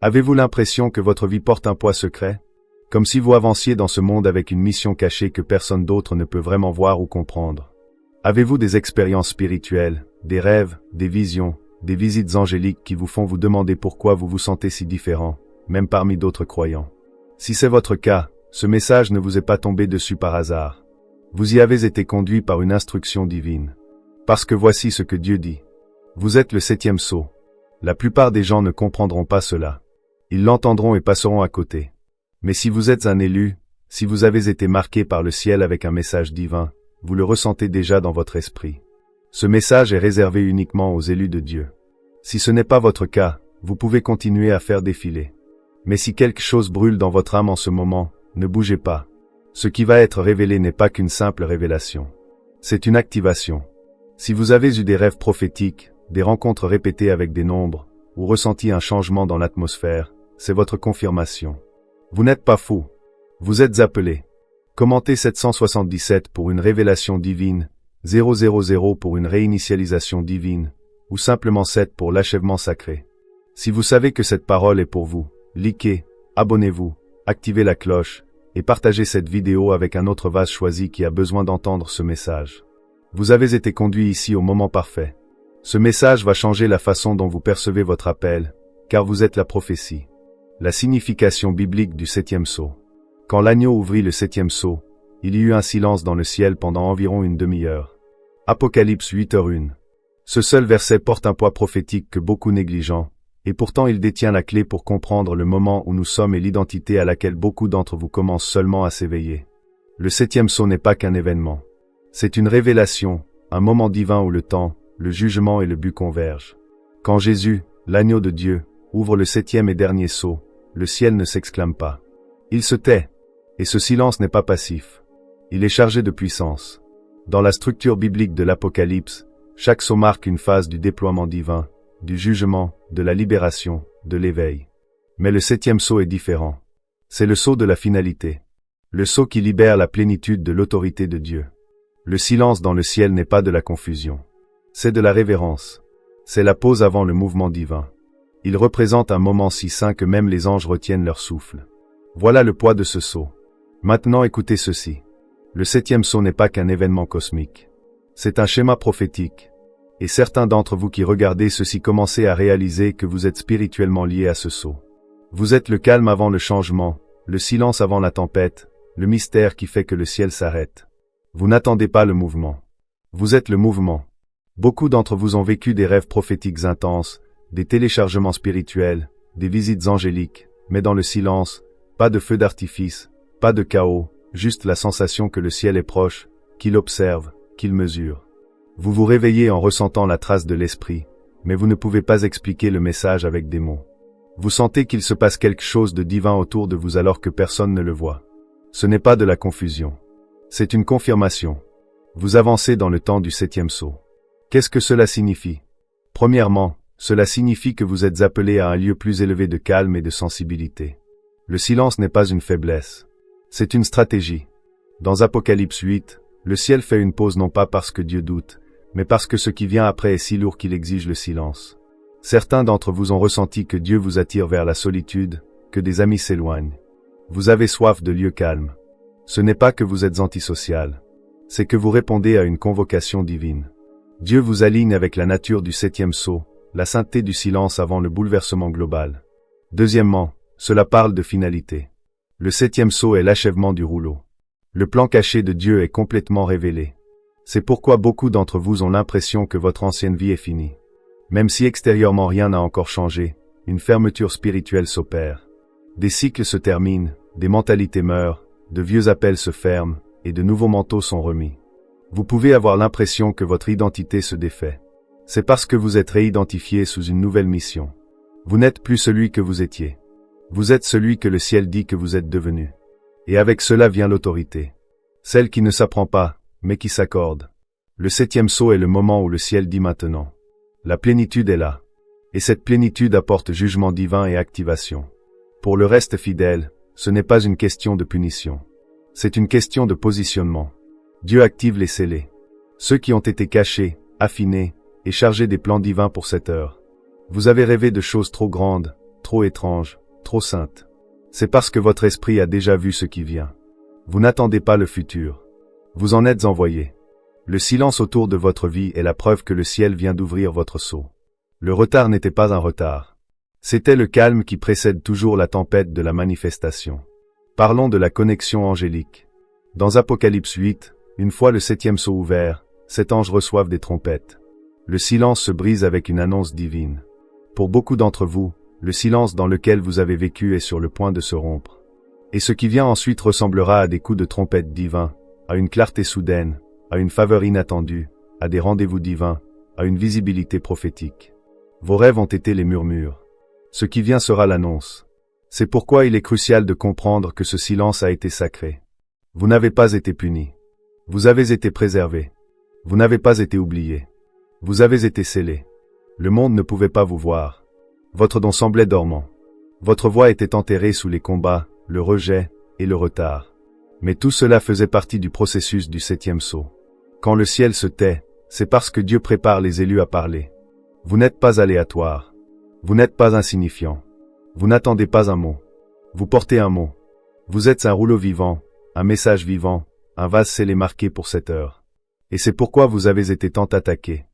Avez-vous l'impression que votre vie porte un poids secret? Comme si vous avanciez dans ce monde avec une mission cachée que personne d'autre ne peut vraiment voir ou comprendre. Avez-vous des expériences spirituelles, des rêves, des visions, des visites angéliques qui vous font vous demander pourquoi vous vous sentez si différent, même parmi d'autres croyants? Si c'est votre cas, ce message ne vous est pas tombé dessus par hasard. Vous y avez été conduit par une instruction divine. Parce que voici ce que Dieu dit. Vous êtes le 7e sceau. La plupart des gens ne comprendront pas cela. Ils l'entendront et passeront à côté. Mais si vous êtes un élu, si vous avez été marqué par le ciel avec un message divin, vous le ressentez déjà dans votre esprit. Ce message est réservé uniquement aux élus de Dieu. Si ce n'est pas votre cas, vous pouvez continuer à faire défiler. Mais si quelque chose brûle dans votre âme en ce moment, ne bougez pas. Ce qui va être révélé n'est pas qu'une simple révélation. C'est une activation. Si vous avez eu des rêves prophétiques, des rencontres répétées avec des nombres, ou ressenti un changement dans l'atmosphère, c'est votre confirmation. Vous n'êtes pas fou. Vous êtes appelé. Commentez 777 pour une révélation divine, 000 pour une réinitialisation divine, ou simplement 7 pour l'achèvement sacré. Si vous savez que cette parole est pour vous, likez, abonnez-vous, activez la cloche, et partagez cette vidéo avec un autre vase choisi qui a besoin d'entendre ce message. Vous avez été conduit ici au moment parfait. Ce message va changer la façon dont vous percevez votre appel, car vous êtes la prophétie. La signification biblique du 7e sceau. Quand l'agneau ouvrit le 7e sceau, il y eut un silence dans le ciel pendant environ une demi-heure. Apocalypse 8h01. Ce seul verset porte un poids prophétique que beaucoup négligent, et pourtant il détient la clé pour comprendre le moment où nous sommes et l'identité à laquelle beaucoup d'entre vous commencent seulement à s'éveiller. Le 7e sceau n'est pas qu'un événement. C'est une révélation, un moment divin où le temps, le jugement et le but convergent. Quand Jésus, l'agneau de Dieu, ouvre le 7e et dernier sceau, le ciel ne s'exclame pas. Il se tait. Et ce silence n'est pas passif. Il est chargé de puissance. Dans la structure biblique de l'Apocalypse, chaque sceau marque une phase du déploiement divin, du jugement, de la libération, de l'éveil. Mais le 7e sceau est différent. C'est le sceau de la finalité. Le sceau qui libère la plénitude de l'autorité de Dieu. Le silence dans le ciel n'est pas de la confusion. C'est de la révérence. C'est la pause avant le mouvement divin. Il représente un moment si saint que même les anges retiennent leur souffle. Voilà le poids de ce sceau. Maintenant écoutez ceci. Le 7e sceau n'est pas qu'un événement cosmique. C'est un schéma prophétique. Et certains d'entre vous qui regardez ceci commencez à réaliser que vous êtes spirituellement liés à ce sceau. Vous êtes le calme avant le changement, le silence avant la tempête, le mystère qui fait que le ciel s'arrête. Vous n'attendez pas le mouvement. Vous êtes le mouvement. Beaucoup d'entre vous ont vécu des rêves prophétiques intenses, des téléchargements spirituels, des visites angéliques, mais dans le silence, pas de feu d'artifice, pas de chaos, juste la sensation que le ciel est proche, qu'il observe, qu'il mesure. Vous vous réveillez en ressentant la trace de l'esprit, mais vous ne pouvez pas expliquer le message avec des mots. Vous sentez qu'il se passe quelque chose de divin autour de vous alors que personne ne le voit. Ce n'est pas de la confusion. C'est une confirmation. Vous avancez dans le temps du 7e sceau. Qu'est-ce que cela signifie? Premièrement, cela signifie que vous êtes appelé à un lieu plus élevé de calme et de sensibilité. Le silence n'est pas une faiblesse. C'est une stratégie. Dans Apocalypse 8, le ciel fait une pause non pas parce que Dieu doute, mais parce que ce qui vient après est si lourd qu'il exige le silence. Certains d'entre vous ont ressenti que Dieu vous attire vers la solitude, que des amis s'éloignent. Vous avez soif de lieux calmes. Ce n'est pas que vous êtes antisocial. C'est que vous répondez à une convocation divine. Dieu vous aligne avec la nature du 7e sceau, la sainteté du silence avant le bouleversement global. Deuxièmement, cela parle de finalité. Le 7e sceau est l'achèvement du rouleau. Le plan caché de Dieu est complètement révélé. C'est pourquoi beaucoup d'entre vous ont l'impression que votre ancienne vie est finie. Même si extérieurement rien n'a encore changé, une fermeture spirituelle s'opère. Des cycles se terminent, des mentalités meurent, de vieux appels se ferment, et de nouveaux manteaux sont remis. Vous pouvez avoir l'impression que votre identité se défait. C'est parce que vous êtes réidentifié sous une nouvelle mission. Vous n'êtes plus celui que vous étiez. Vous êtes celui que le ciel dit que vous êtes devenu. Et avec cela vient l'autorité. Celle qui ne s'apprend pas, mais qui s'accorde. Le 7e sceau est le moment où le ciel dit maintenant. La plénitude est là. Et cette plénitude apporte jugement divin et activation. Pour le reste fidèle, ce n'est pas une question de punition. C'est une question de positionnement. Dieu active les scellés. Ceux qui ont été cachés, affinés, et chargés des plans divins pour cette heure. Vous avez rêvé de choses trop grandes, trop étrange, trop sainte. C'est parce que votre esprit a déjà vu ce qui vient. Vous n'attendez pas le futur. Vous en êtes envoyé. Le silence autour de votre vie est la preuve que le ciel vient d'ouvrir votre sceau. Le retard n'était pas un retard. C'était le calme qui précède toujours la tempête de la manifestation. Parlons de la connexion angélique. Dans Apocalypse 8, une fois le 7e sceau ouvert, 7 anges reçoivent des trompettes. Le silence se brise avec une annonce divine. Pour beaucoup d'entre vous, le silence dans lequel vous avez vécu est sur le point de se rompre. Et ce qui vient ensuite ressemblera à des coups de trompette divins, à une clarté soudaine, à une faveur inattendue, à des rendez-vous divins, à une visibilité prophétique. Vos rêves ont été les murmures. Ce qui vient sera l'annonce. C'est pourquoi il est crucial de comprendre que ce silence a été sacré. Vous n'avez pas été puni. Vous avez été préservé. Vous n'avez pas été oublié. Vous avez été scellé. Le monde ne pouvait pas vous voir. Votre don semblait dormant. Votre voix était enterrée sous les combats, le rejet et le retard. Mais tout cela faisait partie du processus du 7e sceau. Quand le ciel se tait, c'est parce que Dieu prépare les élus à parler. Vous n'êtes pas aléatoire. Vous n'êtes pas insignifiant. Vous n'attendez pas un mot. Vous portez un mot. Vous êtes un rouleau vivant, un message vivant, un vase scellé marqué pour cette heure. Et c'est pourquoi vous avez été tant attaqué.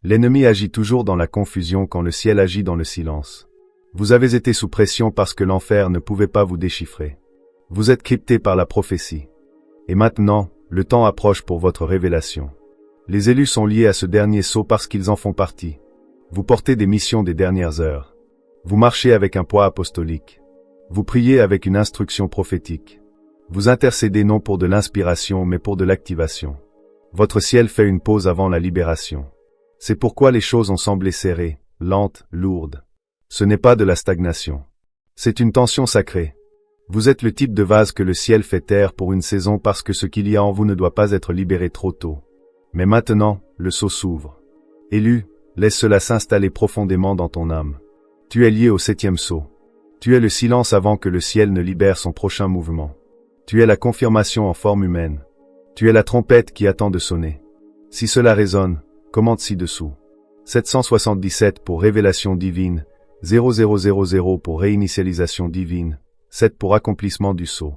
L'ennemi agit toujours dans la confusion quand le ciel agit dans le silence. Vous avez été sous pression parce que l'enfer ne pouvait pas vous déchiffrer. Vous êtes crypté par la prophétie. Et maintenant, le temps approche pour votre révélation. Les élus sont liés à ce dernier sceau parce qu'ils en font partie. Vous portez des missions des dernières heures. Vous marchez avec un poids apostolique. Vous priez avec une instruction prophétique. Vous intercédez non pour de l'inspiration mais pour de l'activation. Votre ciel fait une pause avant la libération. C'est pourquoi les choses ont semblé serrées, lentes, lourdes. Ce n'est pas de la stagnation. C'est une tension sacrée. Vous êtes le type de vase que le ciel fait taire pour une saison parce que ce qu'il y a en vous ne doit pas être libéré trop tôt. Mais maintenant, le sceau s'ouvre. Élu, laisse cela s'installer profondément dans ton âme. Tu es lié au 7e sceau. Tu es le silence avant que le ciel ne libère son prochain mouvement. Tu es la confirmation en forme humaine. Tu es la trompette qui attend de sonner. Si cela résonne, commente ci-dessous. 777 pour révélation divine, 0000 pour réinitialisation divine, 7 pour accomplissement du sceau.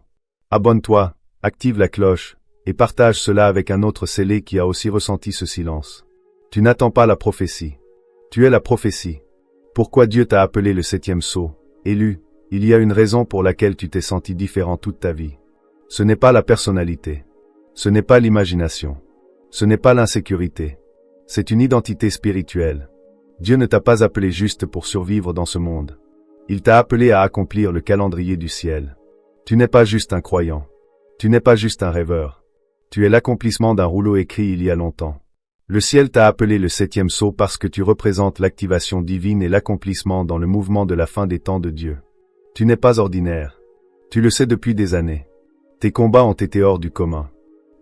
Abonne-toi, active la cloche, et partage cela avec un autre scellé qui a aussi ressenti ce silence. Tu n'attends pas la prophétie. Tu es la prophétie. Pourquoi Dieu t'a appelé le 7e sceau, élu? Il y a une raison pour laquelle tu t'es senti différent toute ta vie. Ce n'est pas la personnalité. Ce n'est pas l'imagination. Ce n'est pas l'insécurité. C'est une identité spirituelle. Dieu ne t'a pas appelé juste pour survivre dans ce monde. Il t'a appelé à accomplir le calendrier du ciel. Tu n'es pas juste un croyant. Tu n'es pas juste un rêveur. Tu es l'accomplissement d'un rouleau écrit il y a longtemps. Le ciel t'a appelé le 7e sceau parce que tu représentes l'activation divine et l'accomplissement dans le mouvement de la fin des temps de Dieu. Tu n'es pas ordinaire. Tu le sais depuis des années. Tes combats ont été hors du commun.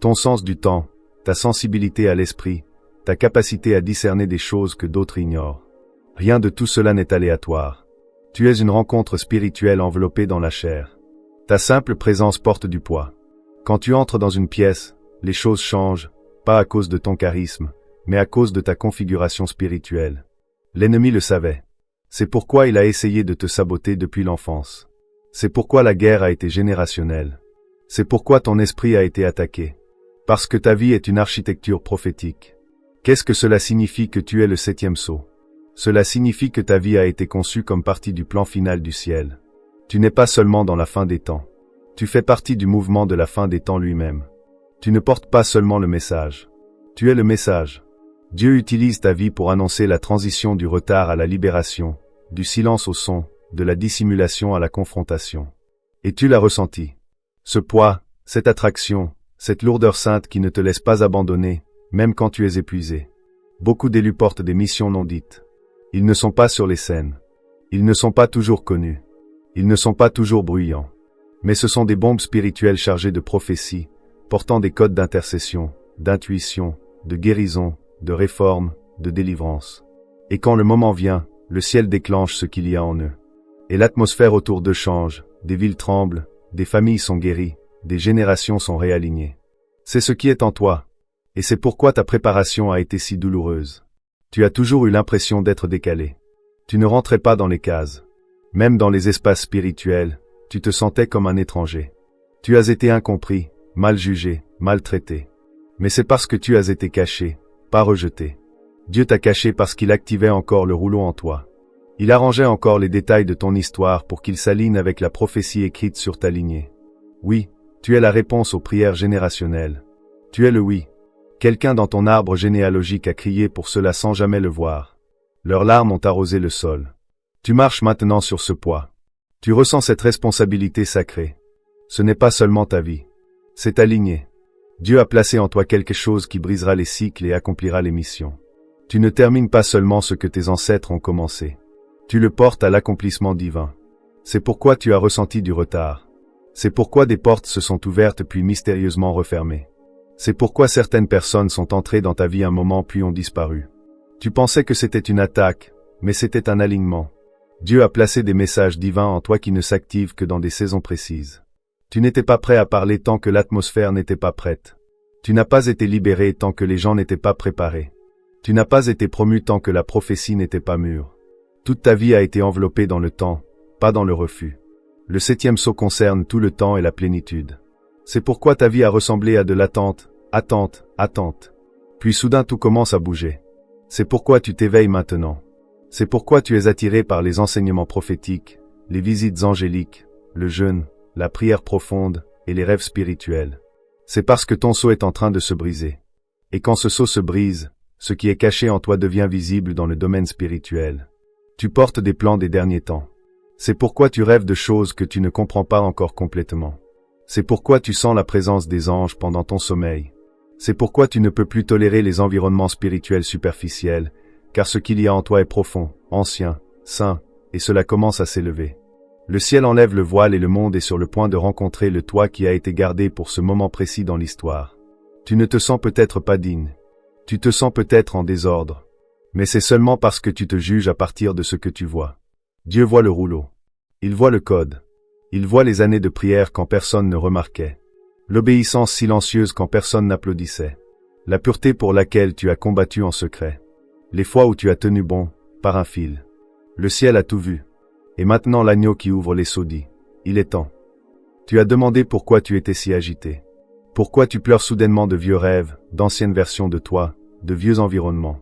Ton sens du temps, ta sensibilité à l'esprit, ta capacité à discerner des choses que d'autres ignorent. Rien de tout cela n'est aléatoire. Tu es une rencontre spirituelle enveloppée dans la chair. Ta simple présence porte du poids. Quand tu entres dans une pièce, les choses changent, pas à cause de ton charisme, mais à cause de ta configuration spirituelle. L'ennemi le savait. C'est pourquoi il a essayé de te saboter depuis l'enfance. C'est pourquoi la guerre a été générationnelle. C'est pourquoi ton esprit a été attaqué. Parce que ta vie est une architecture prophétique. Qu'est-ce que cela signifie que tu es le 7e sceau? Cela signifie que ta vie a été conçue comme partie du plan final du ciel. Tu n'es pas seulement dans la fin des temps. Tu fais partie du mouvement de la fin des temps lui-même. Tu ne portes pas seulement le message. Tu es le message. Dieu utilise ta vie pour annoncer la transition du retard à la libération, du silence au son, de la dissimulation à la confrontation. Et tu l'as ressenti. Ce poids, cette attraction, cette lourdeur sainte qui ne te laisse pas abandonner, même quand tu es épuisé. Beaucoup d'élus portent des missions non dites. Ils ne sont pas sur les scènes. Ils ne sont pas toujours connus. Ils ne sont pas toujours bruyants. Mais ce sont des bombes spirituelles chargées de prophéties, portant des codes d'intercession, d'intuition, de guérison, de réforme, de délivrance. Et quand le moment vient, le ciel déclenche ce qu'il y a en eux. Et l'atmosphère autour d'eux change, des villes tremblent, des familles sont guéries, des générations sont réalignées. C'est ce qui est en toi. Et c'est pourquoi ta préparation a été si douloureuse. Tu as toujours eu l'impression d'être décalé. Tu ne rentrais pas dans les cases. Même dans les espaces spirituels, tu te sentais comme un étranger. Tu as été incompris, mal jugé, maltraité. Mais c'est parce que tu as été caché, pas rejeté. Dieu t'a caché parce qu'il activait encore le rouleau en toi. Il arrangeait encore les détails de ton histoire pour qu'il s'aligne avec la prophétie écrite sur ta lignée. Oui, tu es la réponse aux prières générationnelles. Tu es le oui. Quelqu'un dans ton arbre généalogique a crié pour cela sans jamais le voir. Leurs larmes ont arrosé le sol. Tu marches maintenant sur ce poids. Tu ressens cette responsabilité sacrée. Ce n'est pas seulement ta vie. C'est ta lignée. Dieu a placé en toi quelque chose qui brisera les cycles et accomplira les missions. Tu ne termines pas seulement ce que tes ancêtres ont commencé. Tu le portes à l'accomplissement divin. C'est pourquoi tu as ressenti du retard. C'est pourquoi des portes se sont ouvertes puis mystérieusement refermées. C'est pourquoi certaines personnes sont entrées dans ta vie un moment puis ont disparu. Tu pensais que c'était une attaque, mais c'était un alignement. Dieu a placé des messages divins en toi qui ne s'activent que dans des saisons précises. Tu n'étais pas prêt à parler tant que l'atmosphère n'était pas prête. Tu n'as pas été libéré tant que les gens n'étaient pas préparés. Tu n'as pas été promu tant que la prophétie n'était pas mûre. Toute ta vie a été enveloppée dans le temps, pas dans le refus. Le 7e sceau concerne tout le temps et la plénitude. C'est pourquoi ta vie a ressemblé à de l'attente, attente, attente. Puis soudain tout commence à bouger. C'est pourquoi tu t'éveilles maintenant. C'est pourquoi tu es attiré par les enseignements prophétiques, les visites angéliques, le jeûne, la prière profonde et les rêves spirituels. C'est parce que ton sceau est en train de se briser. Et quand ce sceau se brise, ce qui est caché en toi devient visible dans le domaine spirituel. Tu portes des plans des derniers temps. C'est pourquoi tu rêves de choses que tu ne comprends pas encore complètement. C'est pourquoi tu sens la présence des anges pendant ton sommeil. C'est pourquoi tu ne peux plus tolérer les environnements spirituels superficiels, car ce qu'il y a en toi est profond, ancien, saint, et cela commence à s'élever. Le ciel enlève le voile et le monde est sur le point de rencontrer le toi qui a été gardé pour ce moment précis dans l'histoire. Tu ne te sens peut-être pas digne. Tu te sens peut-être en désordre. Mais c'est seulement parce que tu te juges à partir de ce que tu vois. Dieu voit le rouleau. Il voit le code. Il voit les années de prière quand personne ne remarquait. L'obéissance silencieuse quand personne n'applaudissait. La pureté pour laquelle tu as combattu en secret. Les fois où tu as tenu bon, par un fil. Le ciel a tout vu. Et maintenant l'agneau qui ouvre les sceaux dit, il est temps. Tu as demandé pourquoi tu étais si agité. Pourquoi tu pleures soudainement de vieux rêves, d'anciennes versions de toi, de vieux environnements.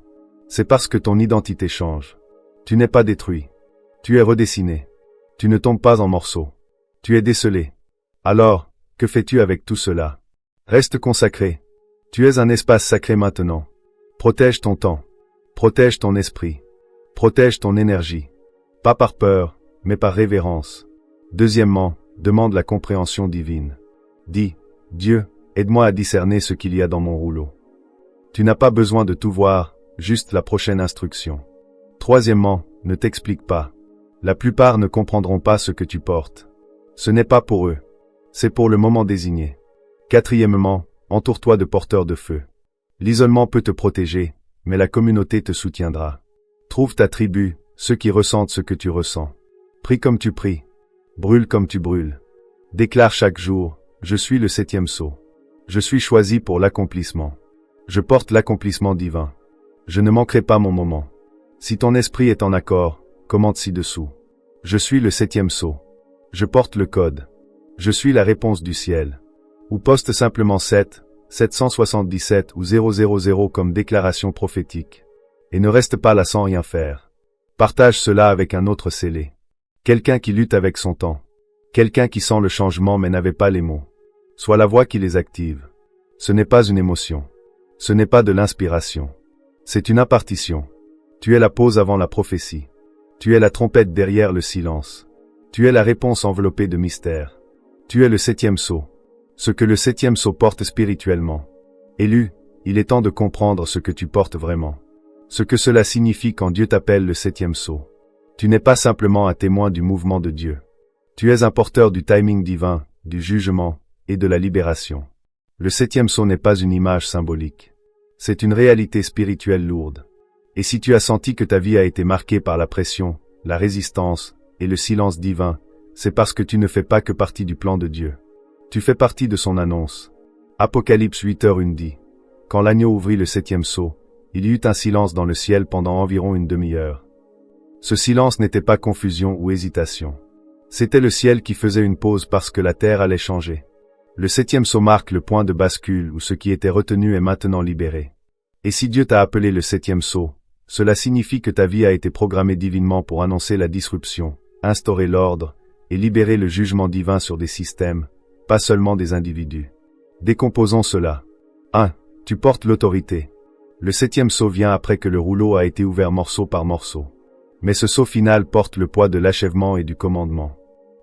C'est parce que ton identité change. Tu n'es pas détruit. Tu es redessiné. Tu ne tombes pas en morceaux. Tu es décelé. Alors, que fais-tu avec tout cela? Reste consacré. Tu es un espace sacré maintenant. Protège ton temps. Protège ton esprit. Protège ton énergie. Pas par peur, mais par révérence. Deuxièmement, demande la compréhension divine. Dis, Dieu, aide-moi à discerner ce qu'il y a dans mon rouleau. Tu n'as pas besoin de tout voir, juste la prochaine instruction. Troisièmement, ne t'explique pas. La plupart ne comprendront pas ce que tu portes. Ce n'est pas pour eux. C'est pour le moment désigné. Quatrièmement, entoure-toi de porteurs de feu. L'isolement peut te protéger, mais la communauté te soutiendra. Trouve ta tribu, ceux qui ressentent ce que tu ressens. Prie comme tu pries. Brûle comme tu brûles. Déclare chaque jour, je suis le 7e sceau. Je suis choisi pour l'accomplissement. Je porte l'accomplissement divin. Je ne manquerai pas mon moment. Si ton esprit est en accord, commente ci-dessous. Je suis le 7e sceau. Je porte le code. Je suis la réponse du ciel. Ou poste simplement 7, 777 ou 000 comme déclaration prophétique. Et ne reste pas là sans rien faire. Partage cela avec un autre scellé. Quelqu'un qui lutte avec son temps. Quelqu'un qui sent le changement mais n'avait pas les mots. Sois la voix qui les active. Ce n'est pas une émotion. Ce n'est pas de l'inspiration. C'est une impartition. Tu es la pause avant la prophétie. Tu es la trompette derrière le silence. Tu es la réponse enveloppée de mystère. Tu es le 7e sceau. Ce que le 7e sceau porte spirituellement. Élu, il est temps de comprendre ce que tu portes vraiment. Ce que cela signifie quand Dieu t'appelle le 7e sceau. Tu n'es pas simplement un témoin du mouvement de Dieu. Tu es un porteur du timing divin, du jugement et de la libération. Le 7e sceau n'est pas une image symbolique. C'est une réalité spirituelle lourde. Et si tu as senti que ta vie a été marquée par la pression, la résistance et le silence divin, c'est parce que tu ne fais pas que partie du plan de Dieu. Tu fais partie de son annonce. Apocalypse 8h1 dit, quand l'agneau ouvrit le 7e sceau, il y eut un silence dans le ciel pendant environ une demi-heure. Ce silence n'était pas confusion ou hésitation. C'était le ciel qui faisait une pause parce que la terre allait changer. Le 7e sceau marque le point de bascule où ce qui était retenu est maintenant libéré. Et si Dieu t'a appelé le 7e sceau, cela signifie que ta vie a été programmée divinement pour annoncer la disruption, instaurer l'ordre, et libérer le jugement divin sur des systèmes, pas seulement des individus. Décomposons cela. 1. Tu portes l'autorité. Le 7e sceau vient après que le rouleau a été ouvert morceau par morceau. Mais ce sceau final porte le poids de l'achèvement et du commandement.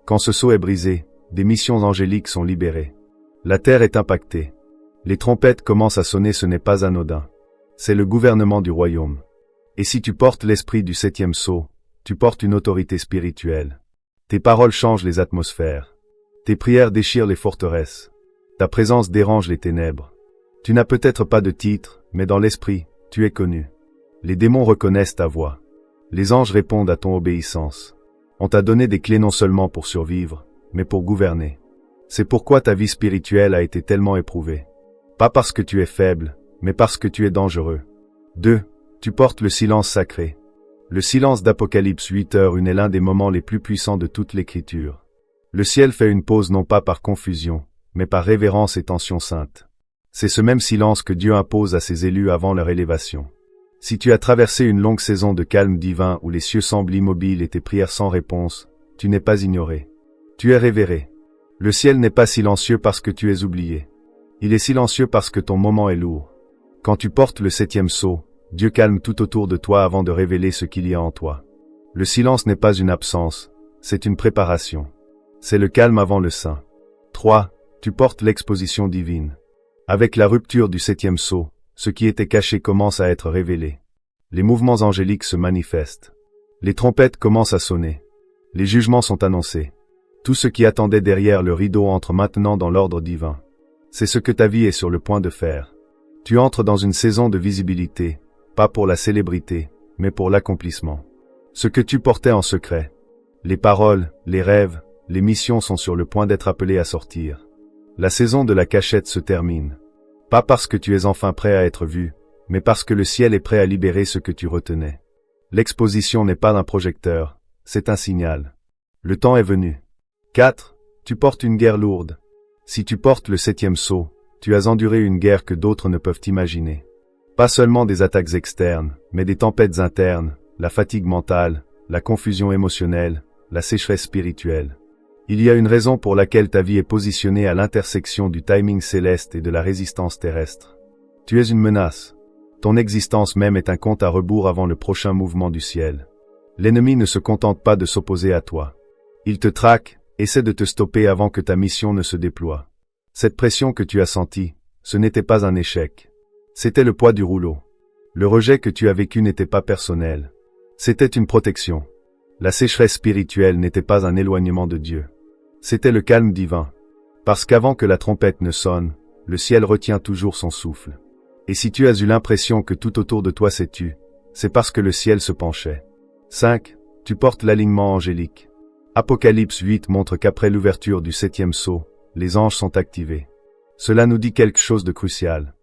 Quand ce sceau est brisé, des missions angéliques sont libérées. La terre est impactée. Les trompettes commencent à sonner, ce n'est pas anodin. C'est le gouvernement du royaume. Et si tu portes l'esprit du 7e sceau, tu portes une autorité spirituelle. Tes paroles changent les atmosphères. Tes prières déchirent les forteresses. Ta présence dérange les ténèbres. Tu n'as peut-être pas de titre, mais dans l'esprit, tu es connu. Les démons reconnaissent ta voix. Les anges répondent à ton obéissance. On t'a donné des clés non seulement pour survivre, mais pour gouverner. C'est pourquoi ta vie spirituelle a été tellement éprouvée. Pas parce que tu es faible, mais parce que tu es dangereux. 2. Tu portes le silence sacré. Le silence d'Apocalypse 8h1 est l'un des moments les plus puissants de toute l'Écriture. Le ciel fait une pause non pas par confusion, mais par révérence et tension sainte. C'est ce même silence que Dieu impose à ses élus avant leur élévation. Si tu as traversé une longue saison de calme divin où les cieux semblent immobiles et tes prières sans réponse, tu n'es pas ignoré. Tu es révéré. Le ciel n'est pas silencieux parce que tu es oublié. Il est silencieux parce que ton moment est lourd. Quand tu portes le 7e sceau, Dieu calme tout autour de toi avant de révéler ce qu'il y a en toi. Le silence n'est pas une absence, c'est une préparation. C'est le calme avant le saint. 3. Tu portes l'exposition divine. Avec la rupture du 7e sceau, ce qui était caché commence à être révélé. Les mouvements angéliques se manifestent. Les trompettes commencent à sonner. Les jugements sont annoncés. Tout ce qui attendait derrière le rideau entre maintenant dans l'ordre divin. C'est ce que ta vie est sur le point de faire. Tu entres dans une saison de visibilité, pas pour la célébrité, mais pour l'accomplissement. Ce que tu portais en secret, les paroles, les rêves, les missions sont sur le point d'être appelées à sortir. La saison de la cachette se termine. Pas parce que tu es enfin prêt à être vu, mais parce que le ciel est prêt à libérer ce que tu retenais. L'exposition n'est pas un projecteur, c'est un signal. Le temps est venu. 4. Tu portes une guerre lourde. Si tu portes le 7e sceau, tu as enduré une guerre que d'autres ne peuvent imaginer. Pas seulement des attaques externes, mais des tempêtes internes, la fatigue mentale, la confusion émotionnelle, la sécheresse spirituelle. Il y a une raison pour laquelle ta vie est positionnée à l'intersection du timing céleste et de la résistance terrestre. Tu es une menace. Ton existence même est un compte à rebours avant le prochain mouvement du ciel. L'ennemi ne se contente pas de s'opposer à toi. Il te traque, essaie de te stopper avant que ta mission ne se déploie. Cette pression que tu as sentie, ce n'était pas un échec. C'était le poids du rouleau. Le rejet que tu as vécu n'était pas personnel. C'était une protection. La sécheresse spirituelle n'était pas un éloignement de Dieu. C'était le calme divin. Parce qu'avant que la trompette ne sonne, le ciel retient toujours son souffle. Et si tu as eu l'impression que tout autour de toi s'est tu, c'est parce que le ciel se penchait. 5. Tu portes l'alignement angélique. Apocalypse 8 montre qu'après l'ouverture du 7e sceau, les anges sont activés. Cela nous dit quelque chose de crucial.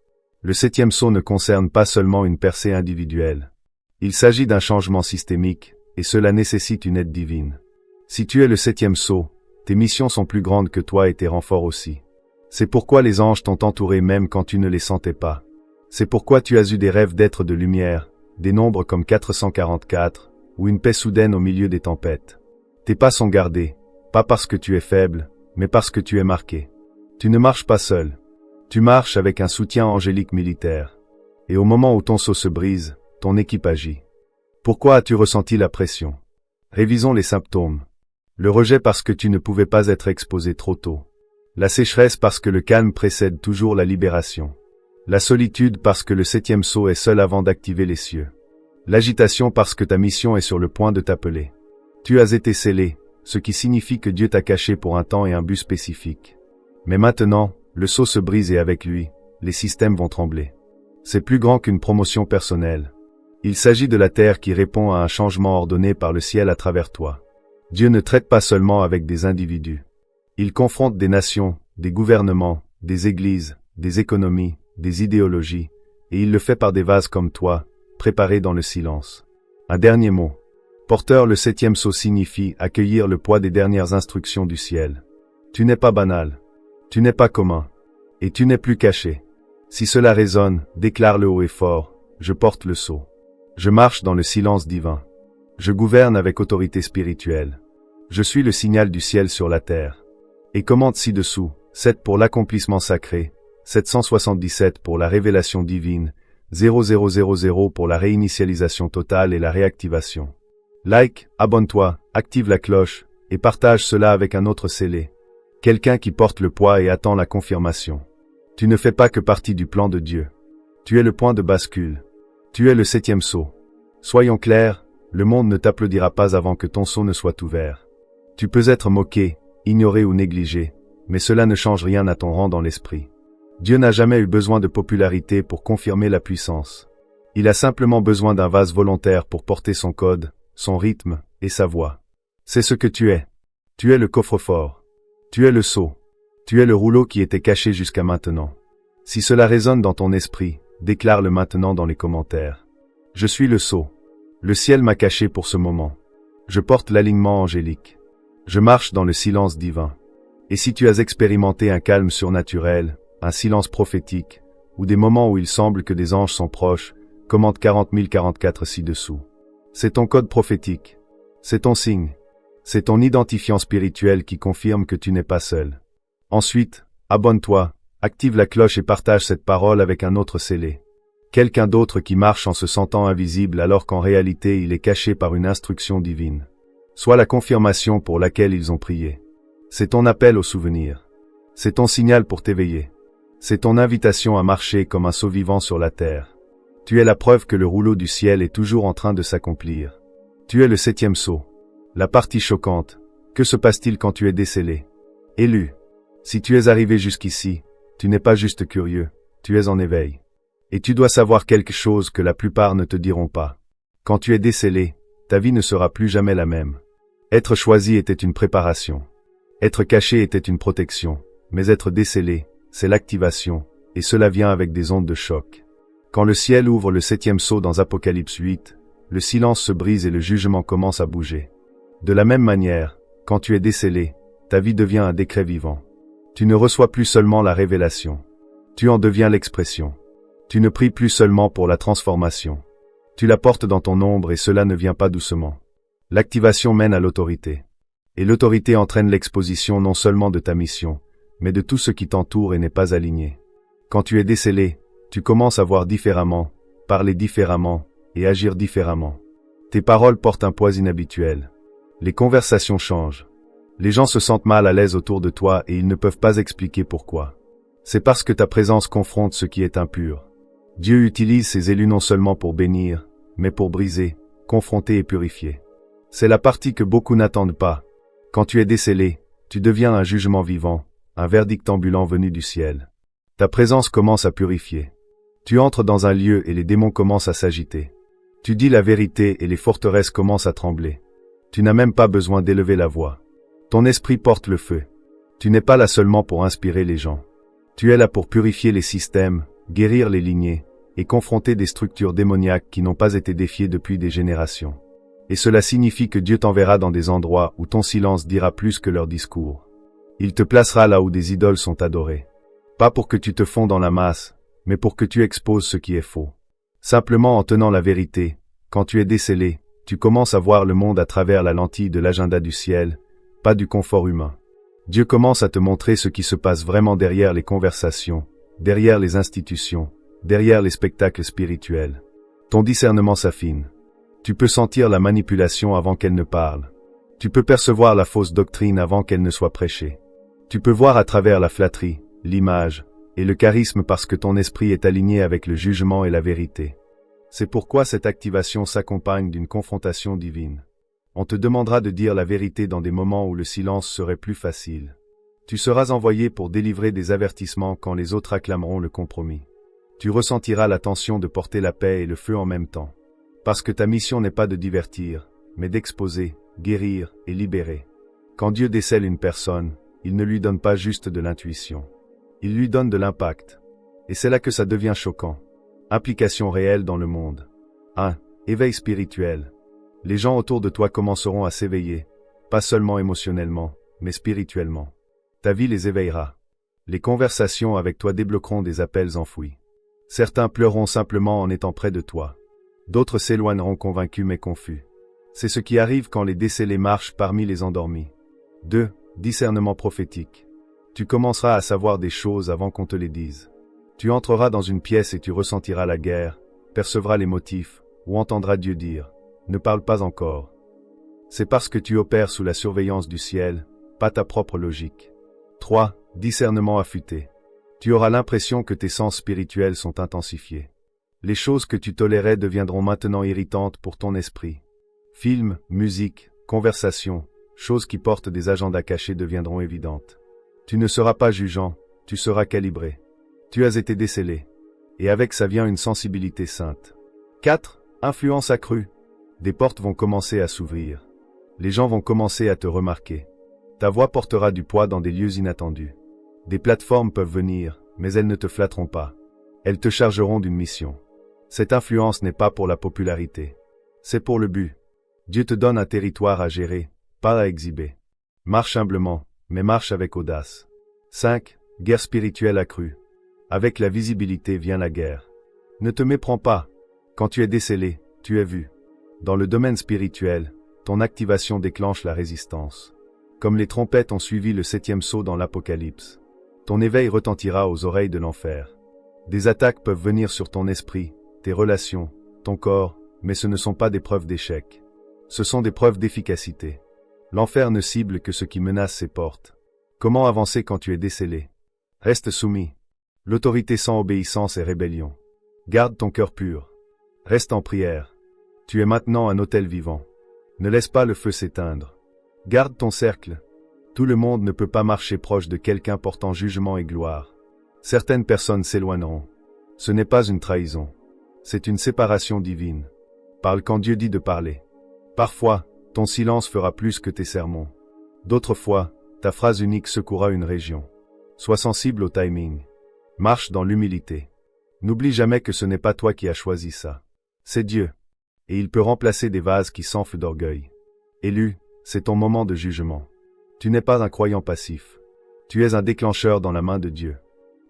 Le 7e sceau ne concerne pas seulement une percée individuelle. Il s'agit d'un changement systémique, et cela nécessite une aide divine. Si tu es le 7e sceau, tes missions sont plus grandes que toi et tes renforts aussi. C'est pourquoi les anges t'ont entouré même quand tu ne les sentais pas. C'est pourquoi tu as eu des rêves d'êtres de lumière, des nombres comme 444, ou une paix soudaine au milieu des tempêtes. Tes pas sont gardés, pas parce que tu es faible, mais parce que tu es marqué. Tu ne marches pas seul. Tu marches avec un soutien angélique militaire. Et au moment où ton sceau se brise, ton équipe agit. Pourquoi as-tu ressenti la pression? Révisons les symptômes. Le rejet parce que tu ne pouvais pas être exposé trop tôt. La sécheresse parce que le calme précède toujours la libération. La solitude parce que le 7e sceau est seul avant d'activer les cieux. L'agitation parce que ta mission est sur le point de t'appeler. Tu as été scellé, ce qui signifie que Dieu t'a caché pour un temps et un but spécifique. Mais maintenant, le sceau se brise et avec lui, les systèmes vont trembler. C'est plus grand qu'une promotion personnelle. Il s'agit de la terre qui répond à un changement ordonné par le ciel à travers toi. Dieu ne traite pas seulement avec des individus. Il confronte des nations, des gouvernements, des églises, des économies, des idéologies, et il le fait par des vases comme toi, préparés dans le silence. Un dernier mot. Porteur, le 7e sceau signifie accueillir le poids des dernières instructions du ciel. Tu n'es pas banal. Tu n'es pas commun. Et tu n'es plus caché. Si cela résonne, déclare-le haut et fort. Je porte le sceau. Je marche dans le silence divin. Je gouverne avec autorité spirituelle. Je suis le signal du ciel sur la terre. Et commente ci-dessous, 7 pour l'accomplissement sacré, 777 pour la révélation divine, 0000 pour la réinitialisation totale et la réactivation. Like, abonne-toi, active la cloche, et partage cela avec un autre scellé. Quelqu'un qui porte le poids et attend la confirmation. Tu ne fais pas que partie du plan de Dieu. Tu es le point de bascule. Tu es le 7e sceau. Soyons clairs, le monde ne t'applaudira pas avant que ton sceau ne soit ouvert. Tu peux être moqué, ignoré ou négligé, mais cela ne change rien à ton rang dans l'esprit. Dieu n'a jamais eu besoin de popularité pour confirmer la puissance. Il a simplement besoin d'un vase volontaire pour porter son code, son rythme et sa voix. C'est ce que tu es. Tu es le coffre-fort. Tu es le sceau. Tu es le rouleau qui était caché jusqu'à maintenant. Si cela résonne dans ton esprit, déclare-le maintenant dans les commentaires. Je suis le sceau. Le ciel m'a caché pour ce moment. Je porte l'alignement angélique. Je marche dans le silence divin. Et si tu as expérimenté un calme surnaturel, un silence prophétique, ou des moments où il semble que des anges sont proches, commente 40044 ci-dessous. C'est ton code prophétique. C'est ton signe. C'est ton identifiant spirituel qui confirme que tu n'es pas seul. Ensuite, abonne-toi, active la cloche et partage cette parole avec un autre scellé. Quelqu'un d'autre qui marche en se sentant invisible alors qu'en réalité il est caché par une instruction divine. Sois la confirmation pour laquelle ils ont prié. C'est ton appel au souvenir. C'est ton signal pour t'éveiller. C'est ton invitation à marcher comme un sceau vivant sur la terre. Tu es la preuve que le rouleau du ciel est toujours en train de s'accomplir. Tu es le 7e sceau. La partie choquante. Que se passe-t-il quand tu es décellé? Élu. Si tu es arrivé jusqu'ici, tu n'es pas juste curieux, tu es en éveil. Et tu dois savoir quelque chose que la plupart ne te diront pas. Quand tu es décellé, ta vie ne sera plus jamais la même. Être choisi était une préparation. Être caché était une protection. Mais être décellé, c'est l'activation, et cela vient avec des ondes de choc. Quand le ciel ouvre le 7e sceau dans Apocalypse 8, le silence se brise et le jugement commence à bouger. De la même manière, quand tu es décellé, ta vie devient un décret vivant. Tu ne reçois plus seulement la révélation. Tu en deviens l'expression. Tu ne pries plus seulement pour la transformation. Tu la portes dans ton ombre et cela ne vient pas doucement. L'activation mène à l'autorité. Et l'autorité entraîne l'exposition non seulement de ta mission, mais de tout ce qui t'entoure et n'est pas aligné. Quand tu es décellé, tu commences à voir différemment, parler différemment et agir différemment. Tes paroles portent un poids inhabituel. Les conversations changent. Les gens se sentent mal à l'aise autour de toi et ils ne peuvent pas expliquer pourquoi. C'est parce que ta présence confronte ce qui est impur. Dieu utilise ses élus non seulement pour bénir, mais pour briser, confronter et purifier. C'est la partie que beaucoup n'attendent pas. Quand tu es décellé, tu deviens un jugement vivant, un verdict ambulant venu du ciel. Ta présence commence à purifier. Tu entres dans un lieu et les démons commencent à s'agiter. Tu dis la vérité et les forteresses commencent à trembler. Tu n'as même pas besoin d'élever la voix. Ton esprit porte le feu. Tu n'es pas là seulement pour inspirer les gens. Tu es là pour purifier les systèmes, guérir les lignées, et confronter des structures démoniaques qui n'ont pas été défiées depuis des générations. Et cela signifie que Dieu t'enverra dans des endroits où ton silence dira plus que leur discours. Il te placera là où des idoles sont adorées. Pas pour que tu te fonds dans la masse, mais pour que tu exposes ce qui est faux. Simplement en tenant la vérité, quand tu es décellé, tu commences à voir le monde à travers la lentille de l'agenda du ciel, pas du confort humain. Dieu commence à te montrer ce qui se passe vraiment derrière les conversations, derrière les institutions, derrière les spectacles spirituels. Ton discernement s'affine. Tu peux sentir la manipulation avant qu'elle ne parle. Tu peux percevoir la fausse doctrine avant qu'elle ne soit prêchée. Tu peux voir à travers la flatterie, l'image, et le charisme parce que ton esprit est aligné avec le jugement et la vérité. C'est pourquoi cette activation s'accompagne d'une confrontation divine. On te demandera de dire la vérité dans des moments où le silence serait plus facile. Tu seras envoyé pour délivrer des avertissements quand les autres acclameront le compromis. Tu ressentiras la tension de porter la paix et le feu en même temps. Parce que ta mission n'est pas de divertir, mais d'exposer, guérir et libérer. Quand Dieu décèle une personne, il ne lui donne pas juste de l'intuition. Il lui donne de l'impact. Et c'est là que ça devient choquant. Implication réelle dans le monde. 1. Éveil spirituel. Les gens autour de toi commenceront à s'éveiller, pas seulement émotionnellement, mais spirituellement. Ta vie les éveillera. Les conversations avec toi débloqueront des appels enfouis. Certains pleureront simplement en étant près de toi. D'autres s'éloigneront convaincus mais confus. C'est ce qui arrive quand les décellés marchent parmi les endormis. 2. Discernement prophétique. Tu commenceras à savoir des choses avant qu'on te les dise. Tu entreras dans une pièce et tu ressentiras la guerre, percevras les motifs, ou entendras Dieu dire « Ne parle pas encore ». C'est parce que tu opères sous la surveillance du ciel, pas ta propre logique. 3. Discernement affûté. Tu auras l'impression que tes sens spirituels sont intensifiés. Les choses que tu tolérais deviendront maintenant irritantes pour ton esprit. Films, musique, conversations, choses qui portent des agendas cachés deviendront évidentes. Tu ne seras pas jugeant, tu seras calibré. Tu as été décelé. Et avec ça vient une sensibilité sainte. 4. Influence accrue. Des portes vont commencer à s'ouvrir. Les gens vont commencer à te remarquer. Ta voix portera du poids dans des lieux inattendus. Des plateformes peuvent venir, mais elles ne te flatteront pas. Elles te chargeront d'une mission. Cette influence n'est pas pour la popularité. C'est pour le but. Dieu te donne un territoire à gérer, pas à exhiber. Marche humblement, mais marche avec audace. 5. Guerre spirituelle accrue. Avec la visibilité vient la guerre. Ne te méprends pas. Quand tu es décelé, tu es vu. Dans le domaine spirituel, ton activation déclenche la résistance. Comme les trompettes ont suivi le 7e sceau dans l'Apocalypse. Ton éveil retentira aux oreilles de l'enfer. Des attaques peuvent venir sur ton esprit, tes relations, ton corps, mais ce ne sont pas des preuves d'échec. Ce sont des preuves d'efficacité. L'enfer ne cible que ce qui menace ses portes. Comment avancer quand tu es décelé? Reste soumis. L'autorité sans obéissance est rébellion. Garde ton cœur pur. Reste en prière. Tu es maintenant un autel vivant. Ne laisse pas le feu s'éteindre. Garde ton cercle. Tout le monde ne peut pas marcher proche de quelqu'un portant jugement et gloire. Certaines personnes s'éloigneront. Ce n'est pas une trahison. C'est une séparation divine. Parle quand Dieu dit de parler. Parfois, ton silence fera plus que tes sermons. D'autres fois, ta phrase unique secouera une région. Sois sensible au timing. Marche dans l'humilité. N'oublie jamais que ce n'est pas toi qui as choisi ça. C'est Dieu. Et il peut remplacer des vases qui s'enflent d'orgueil. Élu, c'est ton moment de jugement. Tu n'es pas un croyant passif. Tu es un déclencheur dans la main de Dieu.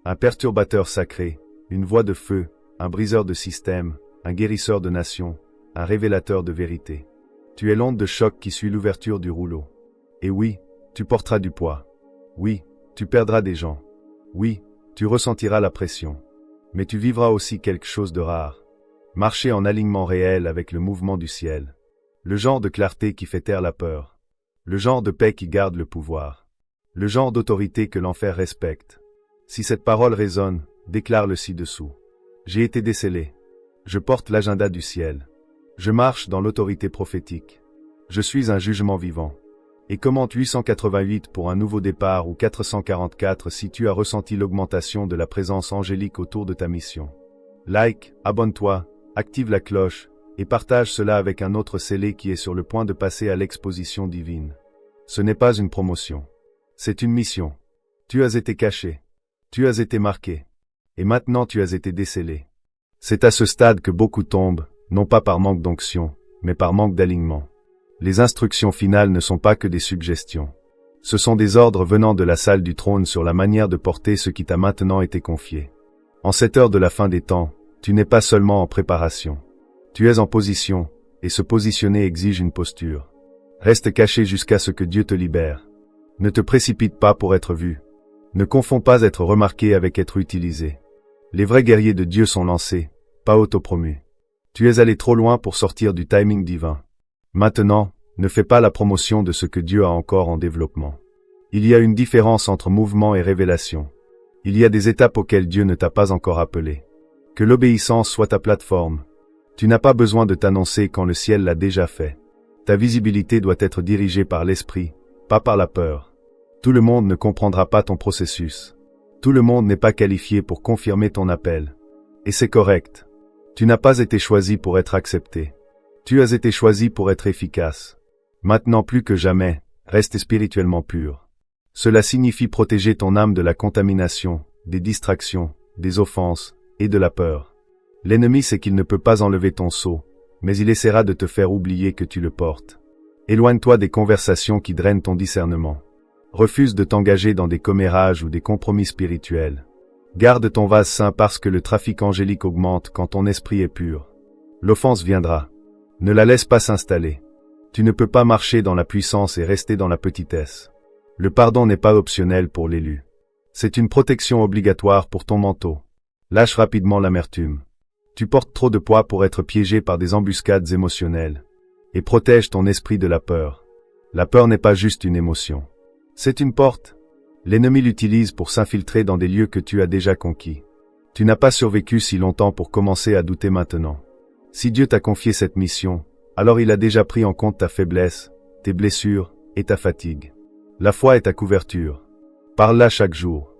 Un perturbateur sacré, une voix de feu, un briseur de système, un guérisseur de nations, un révélateur de vérité. Tu es l'onde de choc qui suit l'ouverture du rouleau. Et oui, tu porteras du poids. Oui, tu perdras des gens. Oui, tu ressentiras la pression. Mais tu vivras aussi quelque chose de rare. Marcher en alignement réel avec le mouvement du ciel. Le genre de clarté qui fait taire la peur. Le genre de paix qui garde le pouvoir. Le genre d'autorité que l'enfer respecte. Si cette parole résonne, déclare-le ci-dessous. J'ai été décelé. Je porte l'agenda du ciel. Je marche dans l'autorité prophétique. Je suis un jugement vivant. Et commente 888 pour un nouveau départ ou 444 si tu as ressenti l'augmentation de la présence angélique autour de ta mission. Like, abonne-toi, active la cloche, et partage cela avec un autre scellé qui est sur le point de passer à l'exposition divine. Ce n'est pas une promotion. C'est une mission. Tu as été caché. Tu as été marqué. Et maintenant tu as été décelé. C'est à ce stade que beaucoup tombent, non pas par manque d'onction, mais par manque d'alignement. Les instructions finales ne sont pas que des suggestions. Ce sont des ordres venant de la salle du trône sur la manière de porter ce qui t'a maintenant été confié. En cette heure de la fin des temps, tu n'es pas seulement en préparation. Tu es en position, et se positionner exige une posture. Reste caché jusqu'à ce que Dieu te libère. Ne te précipite pas pour être vu. Ne confonds pas être remarqué avec être utilisé. Les vrais guerriers de Dieu sont lancés, pas autopromus. Tu es allé trop loin pour sortir du timing divin. Maintenant, ne fais pas la promotion de ce que Dieu a encore en développement. Il y a une différence entre mouvement et révélation. Il y a des étapes auxquelles Dieu ne t'a pas encore appelé. Que l'obéissance soit ta plateforme. Tu n'as pas besoin de t'annoncer quand le ciel l'a déjà fait. Ta visibilité doit être dirigée par l'esprit, pas par la peur. Tout le monde ne comprendra pas ton processus. Tout le monde n'est pas qualifié pour confirmer ton appel. Et c'est correct. Tu n'as pas été choisi pour être accepté. Tu as été choisi pour être efficace. Maintenant plus que jamais, reste spirituellement pur. Cela signifie protéger ton âme de la contamination, des distractions, des offenses et de la peur. L'ennemi sait qu'il ne peut pas enlever ton sceau, mais il essaiera de te faire oublier que tu le portes. Éloigne-toi des conversations qui drainent ton discernement. Refuse de t'engager dans des commérages ou des compromis spirituels. Garde ton vase saint parce que le trafic angélique augmente quand ton esprit est pur. L'offense viendra. Ne la laisse pas s'installer. Tu ne peux pas marcher dans la puissance et rester dans la petitesse. Le pardon n'est pas optionnel pour l'élu. C'est une protection obligatoire pour ton manteau. Lâche rapidement l'amertume. Tu portes trop de poids pour être piégé par des embuscades émotionnelles. Et protège ton esprit de la peur. La peur n'est pas juste une émotion. C'est une porte. L'ennemi l'utilise pour s'infiltrer dans des lieux que tu as déjà conquis. Tu n'as pas survécu si longtemps pour commencer à douter maintenant. Si Dieu t'a confié cette mission, alors il a déjà pris en compte ta faiblesse, tes blessures et ta fatigue. La foi est ta couverture. Parle-la chaque jour.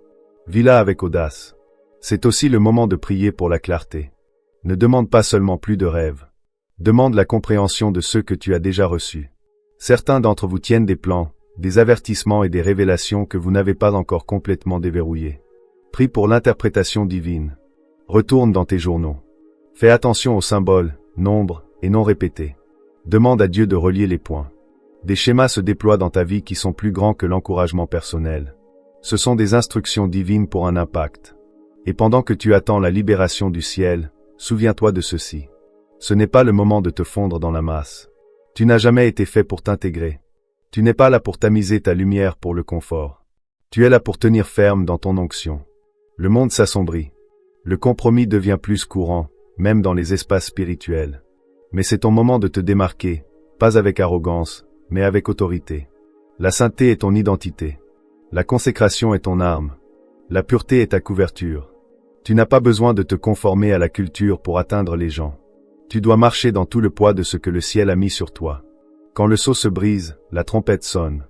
Vis-la avec audace. C'est aussi le moment de prier pour la clarté. Ne demande pas seulement plus de rêves. Demande la compréhension de ceux que tu as déjà reçus. Certains d'entre vous tiennent des plans, des avertissements et des révélations que vous n'avez pas encore complètement déverrouillés. Prie pour l'interprétation divine. Retourne dans tes journaux. Fais attention aux symboles, nombres et non répétés. Demande à Dieu de relier les points. Des schémas se déploient dans ta vie qui sont plus grands que l'encouragement personnel. Ce sont des instructions divines pour un impact. Et pendant que tu attends la libération du ciel, souviens-toi de ceci. Ce n'est pas le moment de te fondre dans la masse. Tu n'as jamais été fait pour t'intégrer. Tu n'es pas là pour tamiser ta lumière pour le confort. Tu es là pour tenir ferme dans ton onction. Le monde s'assombrit. Le compromis devient plus courant, même dans les espaces spirituels. Mais c'est ton moment de te démarquer, pas avec arrogance, mais avec autorité. La sainteté est ton identité. La consécration est ton arme. La pureté est ta couverture. Tu n'as pas besoin de te conformer à la culture pour atteindre les gens. Tu dois marcher dans tout le poids de ce que le ciel a mis sur toi. Quand le sceau se brise, la trompette sonne.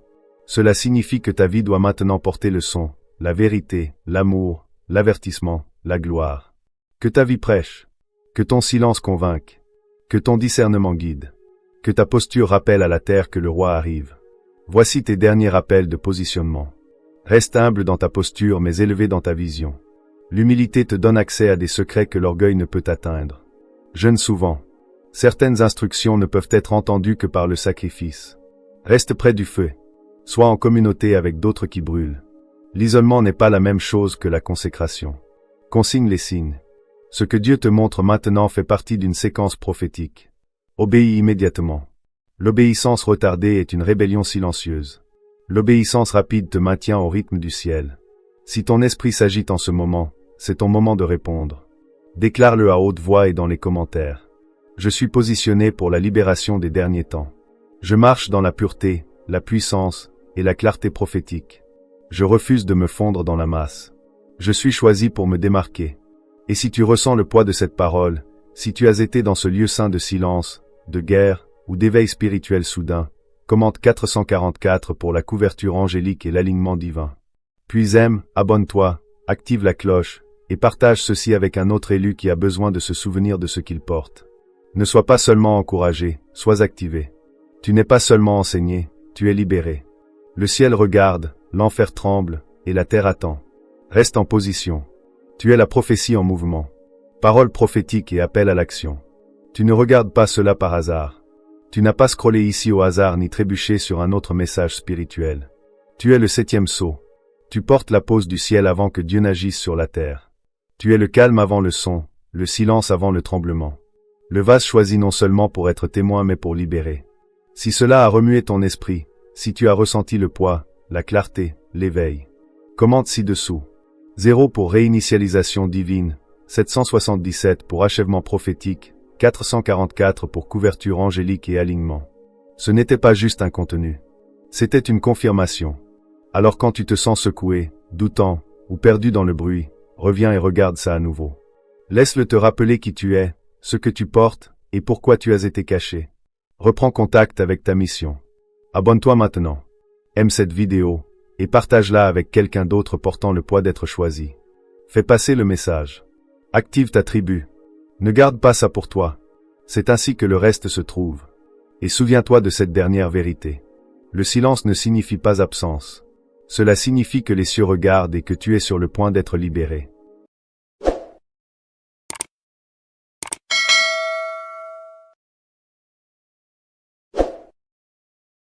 Cela signifie que ta vie doit maintenant porter le son, la vérité, l'amour, l'avertissement, la gloire. Que ta vie prêche. Que ton silence convainque. Que ton discernement guide. Que ta posture rappelle à la terre que le roi arrive. Voici tes derniers rappels de positionnement. Reste humble dans ta posture mais élevé dans ta vision. L'humilité te donne accès à des secrets que l'orgueil ne peut atteindre. Jeûne souvent. Certaines instructions ne peuvent être entendues que par le sacrifice. Reste près du feu. Sois en communauté avec d'autres qui brûlent. L'isolement n'est pas la même chose que la consécration. Consigne les signes. Ce que Dieu te montre maintenant fait partie d'une séquence prophétique. Obéis immédiatement. L'obéissance retardée est une rébellion silencieuse. L'obéissance rapide te maintient au rythme du ciel. Si ton esprit s'agite en ce moment, c'est ton moment de répondre. Déclare-le à haute voix et dans les commentaires. Je suis positionné pour la libération des derniers temps. Je marche dans la pureté, la puissance et la clarté prophétique. Je refuse de me fondre dans la masse. Je suis choisi pour me démarquer. Et si tu ressens le poids de cette parole, si tu as été dans ce lieu saint de silence, de guerre ou d'éveil spirituel soudain, commente 444 pour la couverture angélique et l'alignement divin. Puis aime, abonne-toi, active la cloche, et partage ceci avec un autre élu qui a besoin de se souvenir de ce qu'il porte. Ne sois pas seulement encouragé, sois activé. Tu n'es pas seulement enseigné, tu es libéré. Le ciel regarde, l'enfer tremble, et la terre attend. Reste en position. Tu es la prophétie en mouvement. Parole prophétique et appel à l'action. Tu ne regardes pas cela par hasard. Tu n'as pas scrollé ici au hasard ni trébuché sur un autre message spirituel. Tu es le 7e sceau. Tu portes la pose du ciel avant que Dieu n'agisse sur la terre. Tu es le calme avant le son, le silence avant le tremblement. Le vase choisi non seulement pour être témoin mais pour libérer. Si cela a remué ton esprit, si tu as ressenti le poids, la clarté, l'éveil. Commente ci-dessous. 0 pour réinitialisation divine, 777 pour achèvement prophétique, 444 pour couverture angélique et alignement. Ce n'était pas juste un contenu. C'était une confirmation. Alors quand tu te sens secoué, doutant, ou perdu dans le bruit, reviens et regarde ça à nouveau. Laisse-le te rappeler qui tu es, ce que tu portes, et pourquoi tu as été caché. Reprends contact avec ta mission. Abonne-toi maintenant. Aime cette vidéo, et partage-la avec quelqu'un d'autre portant le poids d'être choisi. Fais passer le message. Active ta tribu. Ne garde pas ça pour toi. C'est ainsi que le reste se trouve. Et souviens-toi de cette dernière vérité. Le silence ne signifie pas absence. Cela signifie que les cieux regardent et que tu es sur le point d'être libéré.